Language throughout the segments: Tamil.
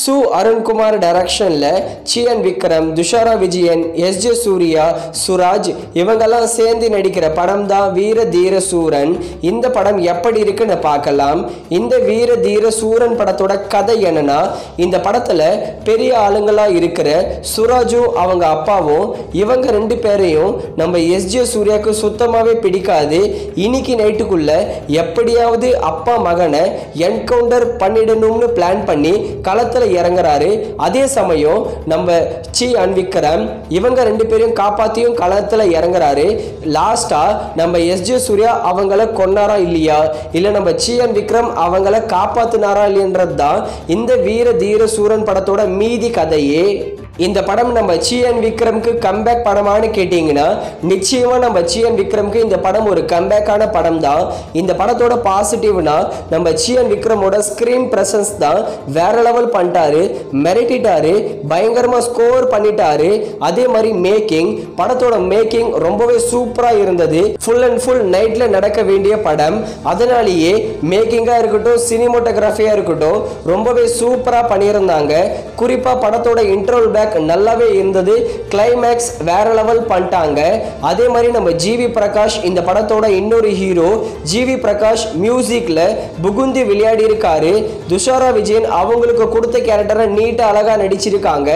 சு அருண்குமார் டைரக்ஷன்ல சிஎன் விக்ரம், துஷாரா விஜயன், எஸ்.ஜே. சூர்யா, சுராஜ் இவங்கெல்லாம் சேர்ந்து நடிக்கிற படம் தான் வீர தீர சூரன். இந்த படம் எப்படி இருக்குன்னு பார்க்கலாம். இந்த வீர தீர சூரன் படத்தோட கதை என்னன்னா, இந்த படத்துல பெரிய ஆளுங்களா இருக்கிற சுராஜும் அவங்க அப்பாவும் இவங்க ரெண்டு பேரையும் நம்ம எஸ்.ஜே. சூர்யாவுக்கு சுத்தமாவே பிடிக்காது. இன்னைக்கு நைட்டுக்குள்ள எப்படியாவது அப்பா மகனை என்கவுண்டர் பண்ணிடணும்னு பிளான் பண்ணி களத்துல இறங்குறாரு. அதே சமயம் நம்ம சிஎன் விக்ரம் இவங்க ரெண்டு பேரையும் காப்பாத்தியும் களத்துல இறங்குறாரு. லாஸ்டா நம்ம எஸ்.ஜே. சூர்யா அவங்கள கொன்னாரா இல்லையா, இல்ல நம்ம சிஎன் விக்ரம் அவங்கள காப்பாத்தினாரா இல்லையன்றது தான் இந்த வீர தீர சூரன் படத்தோட மீதி கதையே. இந்த படம் நம்ம சிஎன் விக்ரம்க்கு கம்பேக் படமானு கேட்டீங்கன்னா நிச்சயமா நம்ம சிஎன் விக்ரம்க்கு இந்த படம் ஒரு கம்பேக்கான படம் தான். இந்த படத்தோட பாசிட்டிவ்னா நம்ம சிஎன் விக்ரமோட ஸ்கிரீன் பிரசன்ஸ் தான் வேற லெவல் பண்ணிட்டாரு, மிரட்டிட்டாரு, பயங்கரமா ஸ்கோர் பண்ணிட்டாரு. அதே மாதிரி படத்தோட மேக்கிங் ரொம்பவே சூப்பரா இருந்தது. ஃபுல் அண்ட் ஃபுல் நைட்ல நடக்க வேண்டிய படம். அதனாலேயே மேக்கிங்கா இருக்கட்டும், சினிமோட்டோகிராஃபியா இருக்கட்டும் ரொம்பவே சூப்பரா பண்ணியிருந்தாங்க. குறிப்பா படத்தோட இன்ட்ரோல் பேக் நல்லாவே இருந்தது. கிளைமேக்ஸ் வேற லெவல் பண்ணிட்டாங்க. அதே மாதிரி நம்ம ஜிவி பிரகாஷ் இந்த படத்தோட இன்னொரு ஹீரோ. ஜிவி பிரகாஷ் மியூசிக்ல புகுந்தி விளையாடி இருக்காரு. துஷாரா விஜயன் அவங்களுக்கு கொடுத்த கேரக்டரை நீட்டா அழகா நடிச்சிருக்காங்க.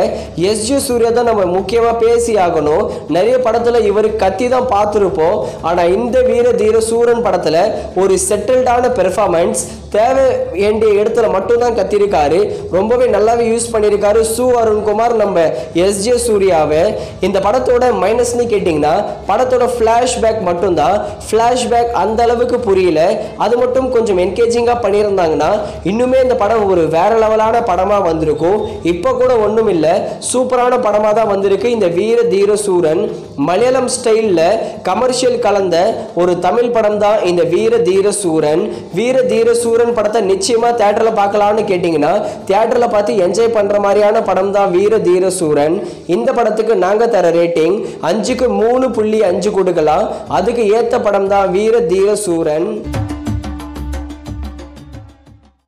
எஸ்.ஜே. சூர்யா தான் நம்ம முக்கியமா பேசி ஆகணும். நிறைய படத்துல இவர் கத்தி தான் பார்த்திருப்போம். ஆனா இந்த வீர தீர சூரன் படத்துல ஒரு செட்டில்டான பெர்ஃபார்மன்ஸ், தேவை வேண்டிய இடத்துல மட்டும்தான் கத்திருக்காரு. ரொம்பவே நல்லாவே யூஸ் பண்ணியிருக்காரு சு அருண்குமார் நம்ம எஸ்.ஜே. சூர்யாவை. இந்த படத்தோட மைனஸ்னு கேட்டிங்கன்னா படத்தோட ஃப்ளாஷ்பேக் மட்டும்தான். ஃப்ளாஷ்பேக் அந்த அளவுக்கு புரியல. அது மட்டும் கொஞ்சம் என்கேஜிங்காக பண்ணியிருந்தாங்கன்னா இன்னுமே இந்த படம் ஒரு வேற லெவலான படமாக வந்திருக்கும். இப்போ கூட ஒன்றும் இல்லை, சூப்பரான படமாக தான் வந்திருக்கு இந்த வீர தீர சூரன். மலையாளம் ஸ்டைலில் கமர்ஷியல் கலந்த ஒரு தமிழ் படம் தான் இந்த வீர தீர சூரன். வீர தீர சூரன் படத்தை நிச்சயமா தியேட்டர்ல பார்க்கலாம்னு கேட்டீங்கன்னா தியேட்டர்ல பார்த்து என்ஜாய் பண்ற மாதிரியான படம் தான் வீர தீர சூரன். இந்த படத்துக்கு நாங்க தர ரேட்டிங் 5க்கு 3.5 கொடுக்கலாம். அதுக்கு ஏத்த படம் தான் வீர தீர சூரன்.